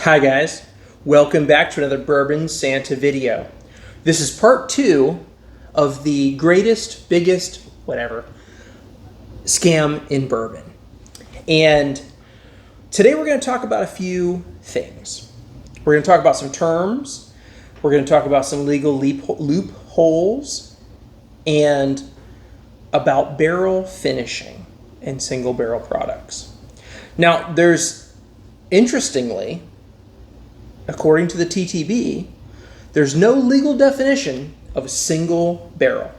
Hi guys, welcome back to another Bourbon Santa video. This is part 2 of the greatest, biggest, whatever, scam in bourbon. And today we're going to talk about a few things. We're going to talk about some terms, we're going to talk about some legal loopholes, and about barrel finishing and single barrel products. Now, interestingly, according to the TTB, there's no legal definition of a single barrel.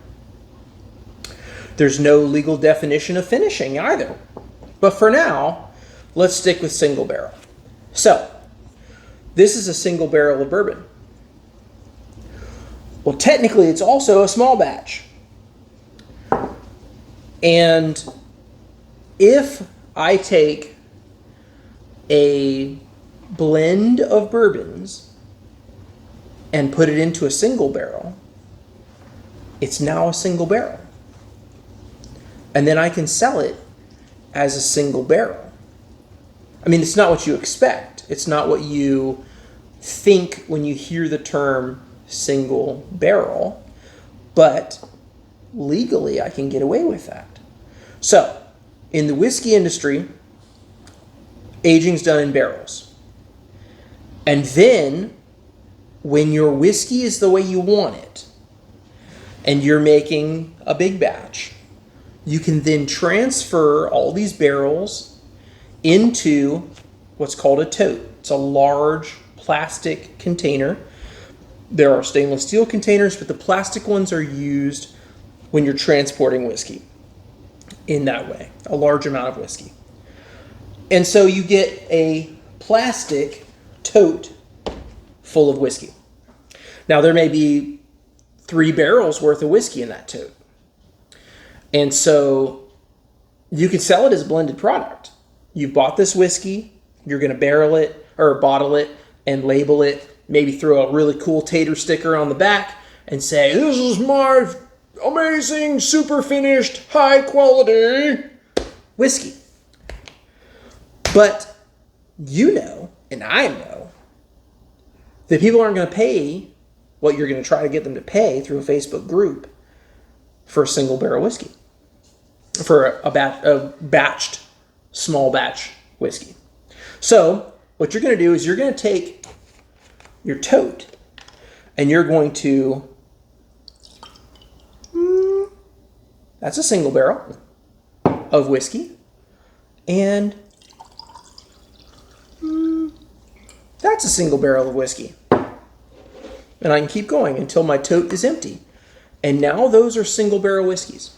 There's no legal definition of finishing either. But for now, let's stick with single barrel. So, this is a single barrel of bourbon. Well, technically, it's also a small batch. And if I take a blend of bourbons and put it into a single barrel, it's now a single barrel. And then I can sell it as a single barrel. I mean, it's not what you expect. It's not what you think when you hear the term single barrel, but legally I can get away with that. So, in the whiskey industry, aging's done in barrels. And then, when your whiskey is the way you want it, and you're making a big batch, you can then transfer all these barrels into what's called a tote. It's a large plastic container. There are stainless steel containers, but the plastic ones are used when you're transporting whiskey in that way, a large amount of whiskey. And so you get a plastic tote full of whiskey. Now there may be 3 barrels worth of whiskey in that tote. And so you can sell it as a blended product. You bought this whiskey, you're going to barrel it or bottle it and label it, maybe throw a really cool tater sticker on the back and say, "This is my amazing, super finished, high quality whiskey." But you know, and I know, that people aren't going to pay what you're going to try to get them to pay through a Facebook group for a single barrel whiskey, for a batched, small batch whiskey. So what you're going to do is you're going to take your tote and you're going to, that's a single barrel of whiskey, and that's a single barrel of whiskey. And I can keep going until my tote is empty. And now those are single barrel whiskeys.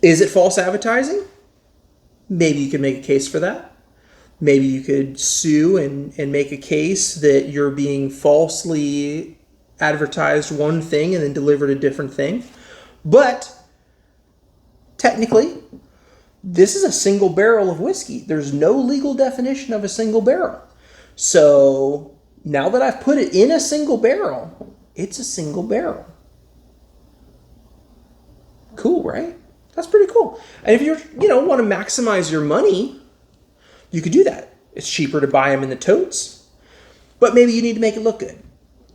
Is it false advertising? Maybe you could make a case for that. Maybe you could sue and make a case that you're being falsely advertised one thing and then delivered a different thing. But technically, this is a single barrel of whiskey. There's no legal definition of a single barrel. So now that I've put it in a single barrel, it's a single barrel. Cool, right? That's pretty cool. And if you want to maximize your money, you could do that. It's cheaper to buy them in the totes, but maybe you need to make it look good.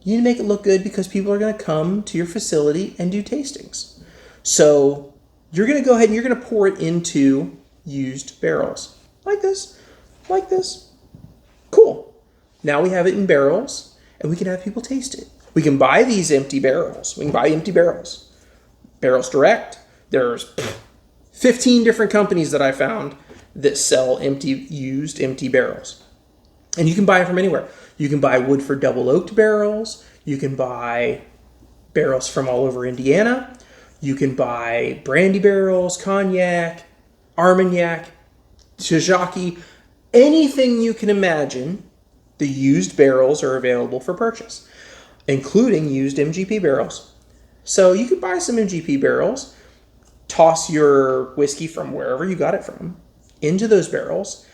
You need to make it look good because people are going to come to your facility and do tastings. So you're going to go ahead and you're going to pour it into used barrels. Like this. Like this. Cool. Now we have it in barrels, and we can have people taste it. We can buy these empty barrels. We can buy empty barrels. Barrels Direct. There's 15 different companies that I found that sell used empty barrels. And you can buy it from anywhere. You can buy Woodford double oaked barrels. You can buy barrels from all over Indiana. You can buy brandy barrels, cognac, Armagnac, Shirazaki, anything you can imagine. The used barrels are available for purchase, including used MGP barrels. So you could buy some MGP barrels, toss your whiskey from wherever you got it from into those barrels,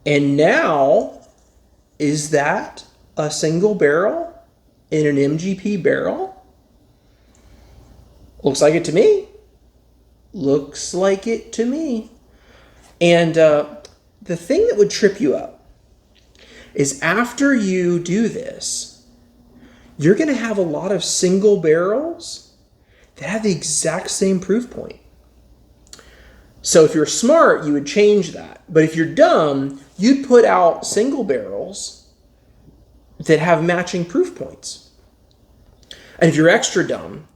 and now, is that a single barrel in an MGP barrel? Looks like it to me. Looks like it to me. And the thing that would trip you up is after you do this, you're going to have a lot of single barrels that have the exact same proof point. So if you're smart, you would change that. But if you're dumb, you'd put out single barrels that have matching proof points. And if you're extra dumb,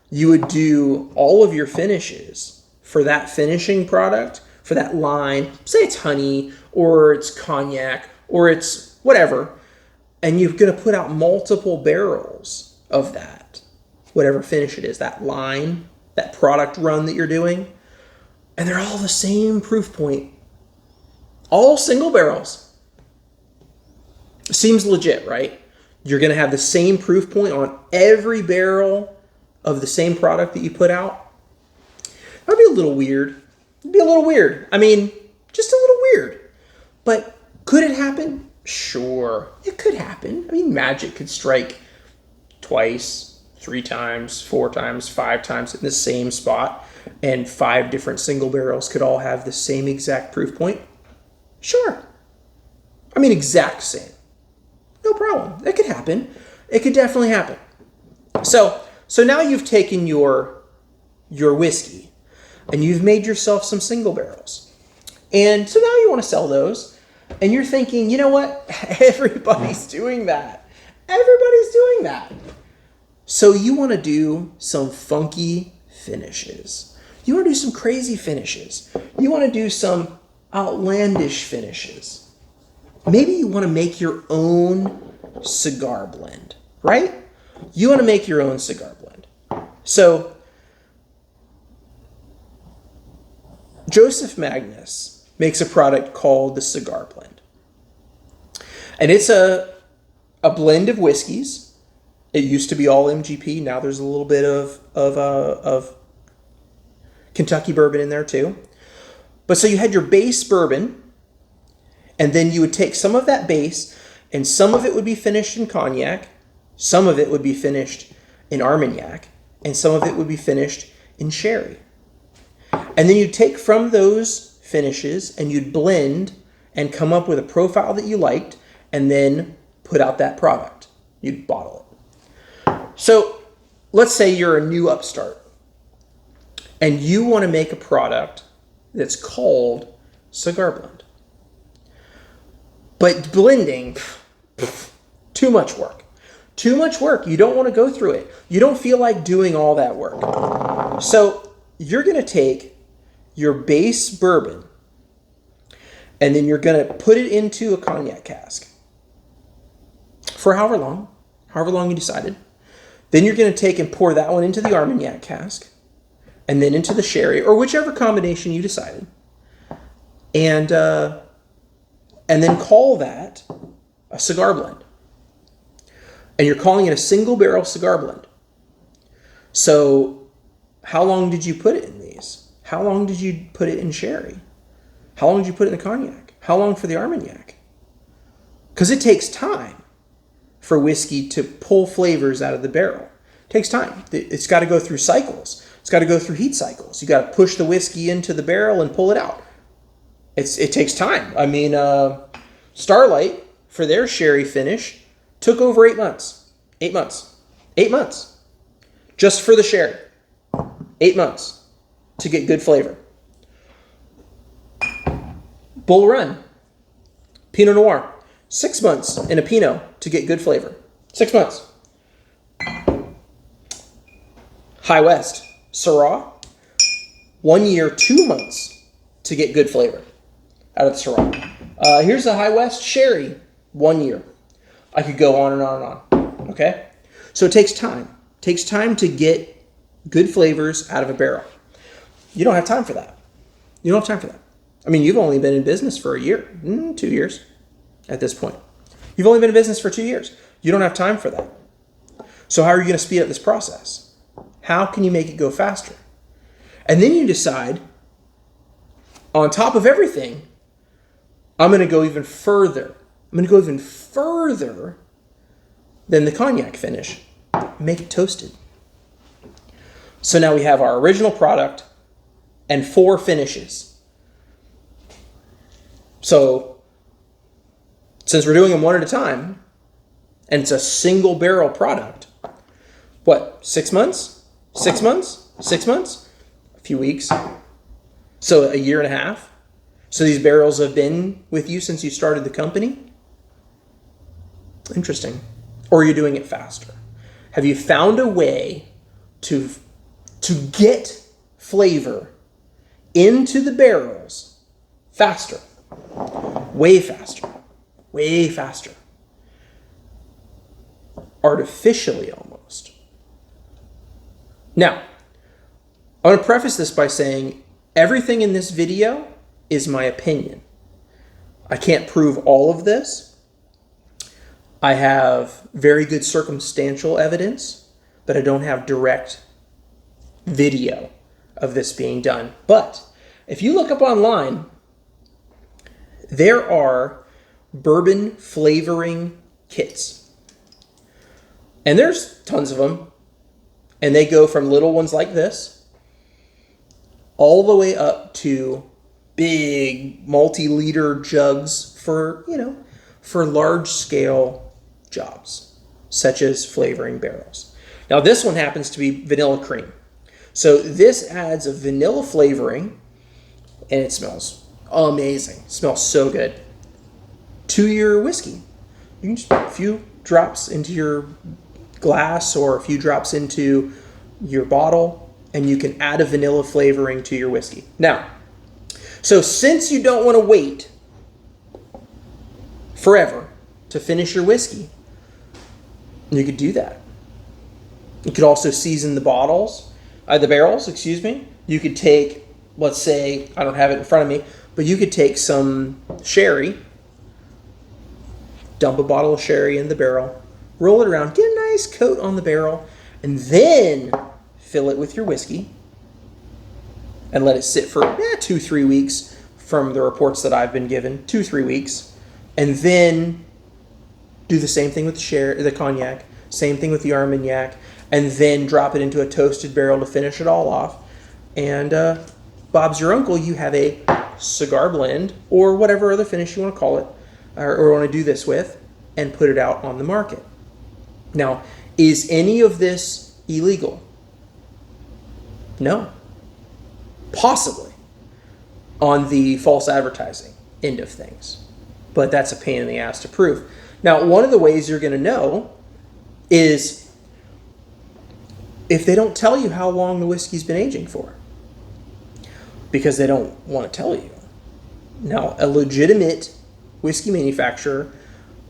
you would do all of your finishes for that finishing product, for that line, say it's honey, or it's cognac, or it's whatever, and you're going to put out multiple barrels of that, whatever finish it is, that line, that product run that you're doing, and they're all the same proof point. All single barrels. Seems legit, right? You're going to have the same proof point on every barrel of the same product that you put out. That'd be a little weird. It'd be a little weird. I mean, just a little weird. But could it happen? Sure, it could happen. I mean, magic could strike twice, 3 times, 4 times, 5 times in the same spot, and 5 different single barrels could all have the same exact proof point. Sure. I mean, exact same. No problem. It could happen. It could definitely happen. So now you've taken your whiskey and you've made yourself some single barrels. And so now you want to sell those. And you're thinking, you know what? Everybody's doing that. Everybody's doing that. So you want to do some funky finishes. You want to do some crazy finishes. You want to do some outlandish finishes. Maybe you want to make your own cigar blend, right? You want to make your own cigar blend. So Joseph Magnus makes a product called the Cigar Blend. And it's a blend of whiskeys. It used to be all MGP. Now there's a little bit of Kentucky bourbon in there too. But so you had your base bourbon, and then you would take some of that base, and some of it would be finished in cognac, some of it would be finished in Armagnac, and some of it would be finished in sherry. And then you'd take from those finishes and you'd blend and come up with a profile that you liked, and then put out that product. You'd bottle it. So let's say you're a new upstart and you want to make a product that's called Cigar Blend. But blending, too much work. Too much work. You don't want to go through it. You don't feel like doing all that work. So you're going to take your base bourbon, and then you're going to put it into a cognac cask for however long you decided. Then you're going to take and pour that one into the Armagnac cask, and then into the sherry, or whichever combination you decided. And then call that a cigar blend. And you're calling it a single barrel cigar blend. So how long did you put it in these? How long did you put it in sherry? How long did you put it in the cognac? How long for the Armagnac? Because it takes time for whiskey to pull flavors out of the barrel. It takes time. It's got to go through cycles. It's got to go through heat cycles. You got to push the whiskey into the barrel and pull it out. It takes time. I mean, Starlight, for their sherry finish, took over 8 months. 8 months. 8 months. Just for the sherry. 8 months to get good flavor. Bull Run, Pinot Noir, 6 months in a Pinot to get good flavor. 6 months. High West, Syrah, 1 year, 2 months to get good flavor out of the Syrah. Here's the High West Sherry, 1 year. I could go on and on and on. Okay? So it takes time. It takes time to get good flavors out of a barrel. You don't have time for that. You don't have time for that. I mean, you've only been in business for a year, 2 years at this point. You've only been in business for 2 years. You don't have time for that. So how are you going to speed up this process? How can you make it go faster? And then you decide, on top of everything, I'm going to go even further. I'm going to go even further than the cognac finish. Make it toasted. So now we have our original product and 4 finishes. So Since we're doing them one at a time, and it's a single barrel product, what, 6 months? 6 months? 6 months? A few weeks. So a year and a half. So these barrels have been with you since you started the company? Interesting. Or are you doing it faster? Have you found a way to get flavor into the barrels faster? Way faster. Way faster. Artificially almost. Now, I want to preface this by saying everything in this video is my opinion. I can't prove all of this. I have very good circumstantial evidence, but I don't have direct video of this being done. But if you look up online, there are bourbon flavoring kits. And there's tons of them. And they go from little ones like this all the way up to big multi-liter jugs for, for large scale jobs, such as flavoring barrels. Now this one happens to be vanilla cream. So this adds a vanilla flavoring and it smells amazing. It smells so good. To your whiskey. You can just put a few drops into your glass or a few drops into your bottle and you can add a vanilla flavoring to your whiskey. Now, so since you don't want to wait forever to finish your whiskey, you could do that. You could also season the barrels. You could take, let's say, I don't have it in front of me, but you could take some sherry, dump a bottle of sherry in the barrel, roll it around, get a nice coat on the barrel, and then fill it with your whiskey and let it sit for 2-3 weeks from the reports that I've been given, 2-3 weeks, and then do the same thing with the cognac, same thing with the Armagnac, and then drop it into a toasted barrel to finish it all off. And Bob's your uncle, you have a cigar blend or whatever other finish you want to call it or want to do this with and put it out on the market. Now, is any of this illegal? No. Possibly on the false advertising end of things. But that's a pain in the ass to prove. Now, one of the ways you're going to know is if they don't tell you how long the whiskey's been aging for. Because they don't want to tell you. Now, a legitimate whiskey manufacturer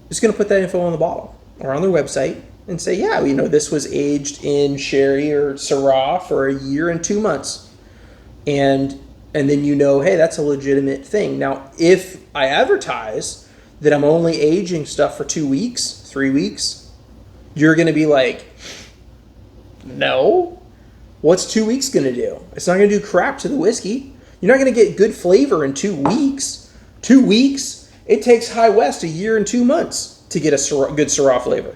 is going to put that info on the bottle or on their website and say, yeah, this was aged in sherry or Syrah for a year and 2 months. And then hey, that's a legitimate thing. Now, if I advertise that I'm only aging stuff for 2 weeks, 3 weeks, you're going to be like, no. What's 2 weeks going to do? It's not going to do crap to the whiskey. You're not going to get good flavor in 2 weeks. 2 weeks? It takes High West a year and 2 months to get a good Syrah flavor.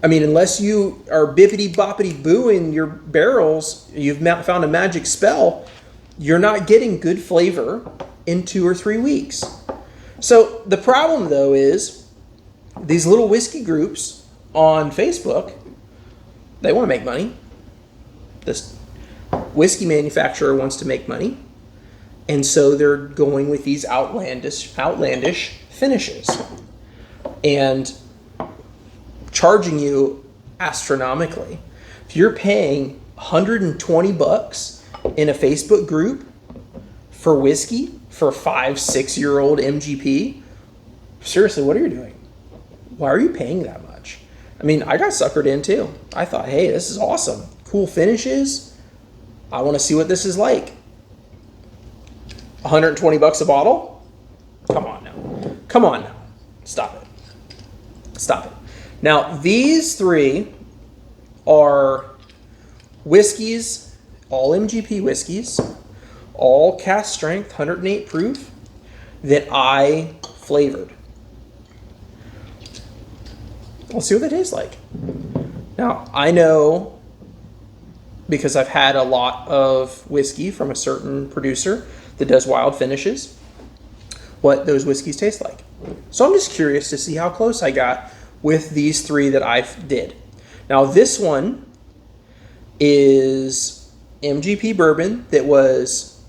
I mean, unless you are bippity-boppity-boo in your barrels, you've found a magic spell, you're not getting good flavor in 2 or 3 weeks. So the problem, though, is these little whiskey groups on Facebook, they want to make money. This whiskey manufacturer wants to make money. And so they're going with these outlandish finishes. And charging you astronomically. If you're paying $120 in a Facebook group for whiskey for 5-6-year-old MGP, seriously, what are you doing? Why are you paying that much? I mean, I got suckered in too. I thought, hey, this is awesome. Cool finishes. I want to see what this is like. $120 a bottle? Come on now. Stop it. Now, these three are whiskeys, all MGP whiskeys, all cask strength, 108 proof, that I flavored. Let's see what they taste like. Now, I know, because I've had a lot of whiskey from a certain producer that does wild finishes, what those whiskeys taste like. So I'm just curious to see how close I got with these three that I did. Now this one is MGP bourbon that was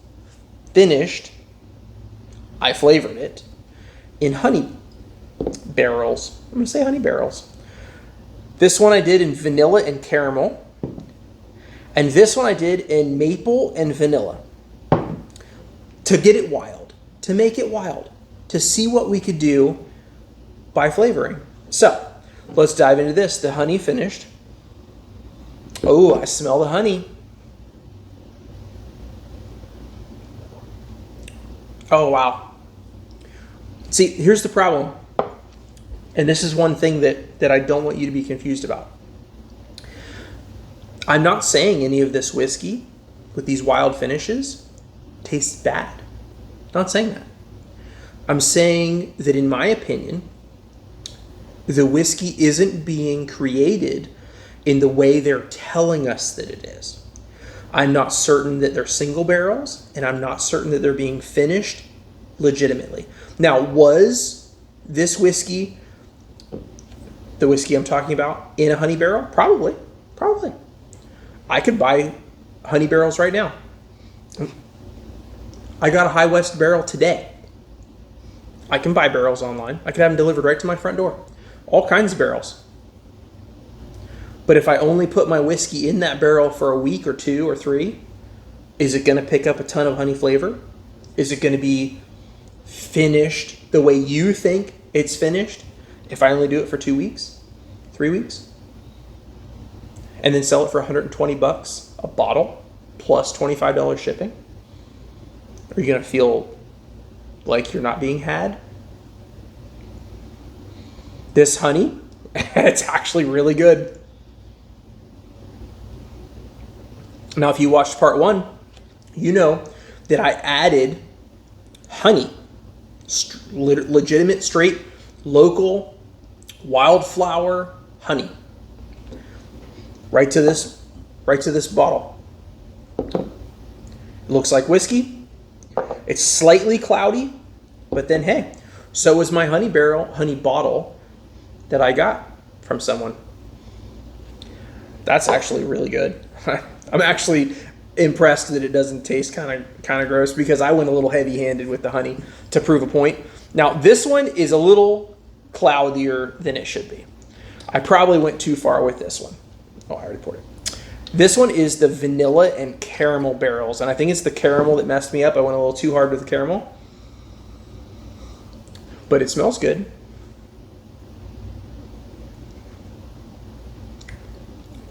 finished. I flavored it in honey barrels. I'm going to say honey barrels. This one I did in vanilla and caramel. And this one I did in maple and vanilla. To get it wild. To make it wild. To see what we could do by flavoring. So, let's dive into this. The honey finished. Oh, I smell the honey. Oh, wow. See, here's the problem. And this is one thing that I don't want you to be confused about. I'm not saying any of this whiskey with these wild finishes tastes bad. Not saying that. I'm saying that in my opinion, the whiskey isn't being created in the way they're telling us that it is. I'm not certain that they're single barrels, and I'm not certain that they're being finished legitimately. Now, was this whiskey, the whiskey I'm talking about, in a honey barrel? Probably. Probably. I could buy honey barrels right now. I got a High West barrel today. I can buy barrels online. I could have them delivered right to my front door. All kinds of barrels. But if I only put my whiskey in that barrel for a week or 2 or 3, is it going to pick up a ton of honey flavor? Is it going to be finished the way you think it's finished if I only do it for 2 weeks, 3 weeks? And then sell it for $120 a bottle plus $25 shipping? Are you going to feel like you're not being had? This honey, it's actually really good. Now, if you watched part 1, you know that I added honey, legitimate, straight, local, wildflower honey, right to this bottle. It looks like whiskey. It's slightly cloudy, but then hey, so is my honey bottle that I got from someone. That's actually really good. I'm actually impressed that it doesn't taste kind of gross, because I went a little heavy-handed with the honey to prove a point. Now, this one is a little cloudier than it should be. I probably went too far with this one. Oh, I already poured it. This one is the vanilla and caramel barrels, and I think it's the caramel that messed me up. I went a little too hard with the caramel. But it smells good.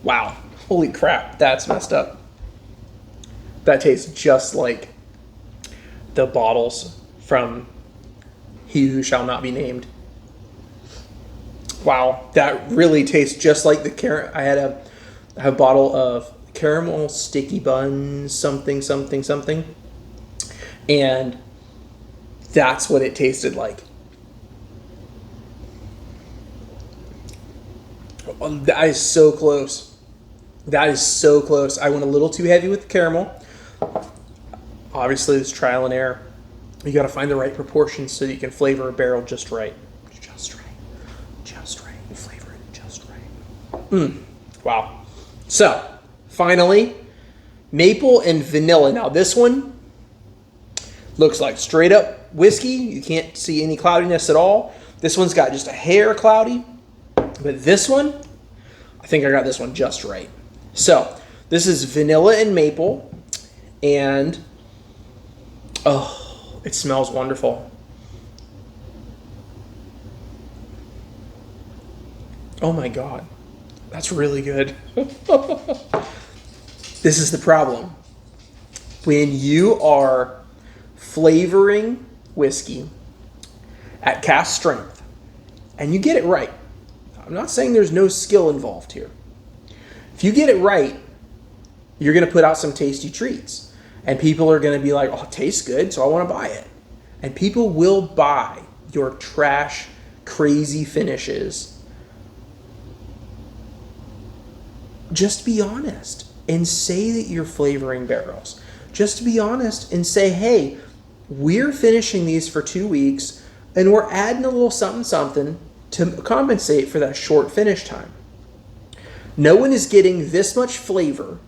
Wow. Holy crap, that's messed up. That tastes just like the bottles from He Who Shall Not Be Named. Wow, that really tastes just like the I had a bottle of caramel sticky buns, something. And that's what it tasted like. That is so close. That is so close. I went a little too heavy with the caramel. Obviously, it's trial and error. You got to find the right proportions so that you can flavor a barrel just right. Just right. You flavor it just right. Wow. So, finally, maple and vanilla. Now, this one looks like straight up whiskey. You can't see any cloudiness at all. This one's got just a hair cloudy. But this one, I think I got this one just right. So, this is vanilla and maple. And, oh, it smells wonderful. Oh my God. That's really good. This is the problem. When you are flavoring whiskey at cask strength, and you get it right. I'm not saying there's no skill involved here. If you get it right, you're going to put out some tasty treats. And people are going to be like, oh, it tastes good, so I want to buy it. And people will buy your trash, crazy finishes. Just be honest and say that you're flavoring barrels. Just be honest and say, hey, we're finishing these for 2 weeks. And we're adding a little something something to compensate for that short finish time. No one is getting this much flavor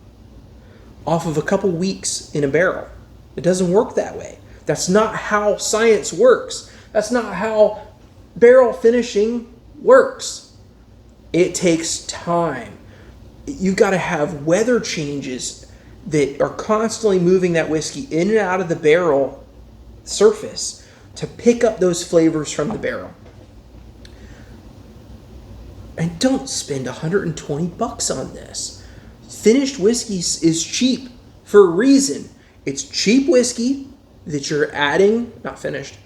off of a couple weeks in a barrel. It doesn't work that way. That's not how science works. That's not how barrel finishing works. It takes time. You've got to have weather changes that are constantly moving that whiskey in and out of the barrel surface to pick up those flavors from the barrel. And don't spend $120 on this. Finished whiskey is cheap for a reason. It's cheap whiskey that you're adding, not finished.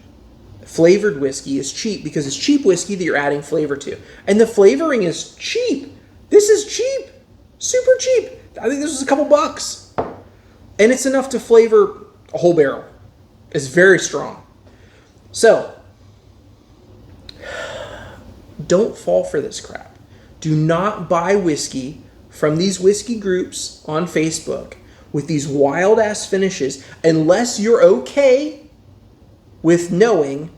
Flavored whiskey is cheap because it's cheap whiskey that you're adding flavor to. And the flavoring is cheap. This is cheap. Super cheap. I think this was a couple bucks. And it's enough to flavor a whole barrel. It's very strong. So, don't fall for this crap. Do not buy whiskey from these whiskey groups on Facebook with these wild ass finishes unless you're okay with knowing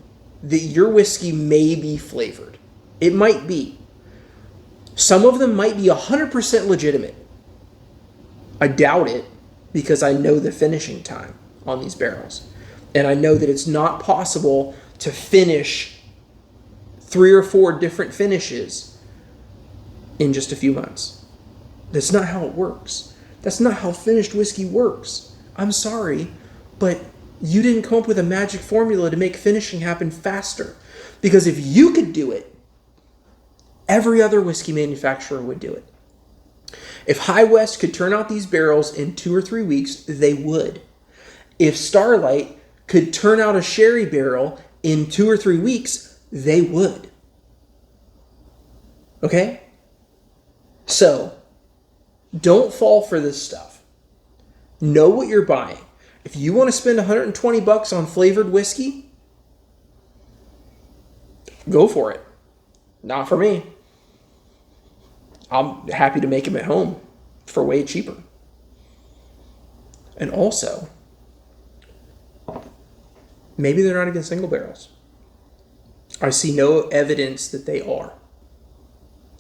that your whiskey may be flavored. It might be. Some of them might be 100% legitimate. I doubt it because I know the finishing time on these barrels. And I know that it's not possible to finish 3 or 4 different finishes in just a few months. That's not how it works. That's not how finished whiskey works. I'm sorry, but you didn't come up with a magic formula to make finishing happen faster. Because if you could do it, every other whiskey manufacturer would do it. If High West could turn out these barrels in 2 or 3 weeks, they would. If Starlight could turn out a sherry barrel in 2 or 3 weeks, they would. Okay? So, don't fall for this stuff. Know what you're buying. If you want to spend $120 on flavored whiskey, go for it. Not for me. I'm happy to make them at home for way cheaper. And also, maybe they're not even single barrels. I see no evidence that they are.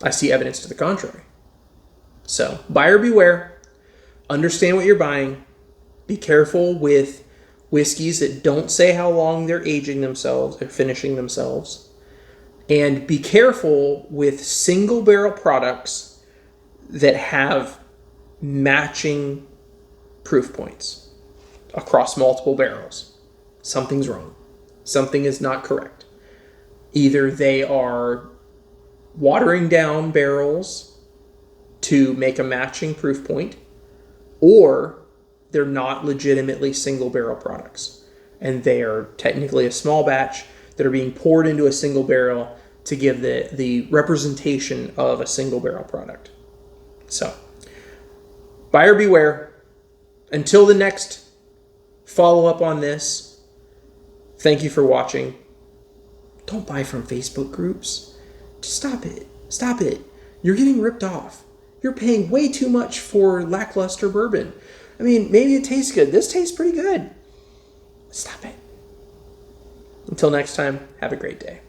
I see evidence to the contrary. So, buyer beware. Understand what you're buying. Be careful with whiskeys that don't say how long they're aging themselves or finishing themselves. And be careful with single barrel products that have matching proof points across multiple barrels. Something's wrong. Something is not correct. Either they are watering down barrels to make a matching proof point, or they're not legitimately single barrel products. And they are technically a small batch that are being poured into a single barrel to give the representation of a single barrel product. So, buyer beware. Until the next follow-up on this, thank you for watching. Don't buy from Facebook groups. Just stop it. Stop it. You're getting ripped off. You're paying way too much for lackluster bourbon. I mean, maybe it tastes good. This tastes pretty good. Stop it. Until next time, have a great day.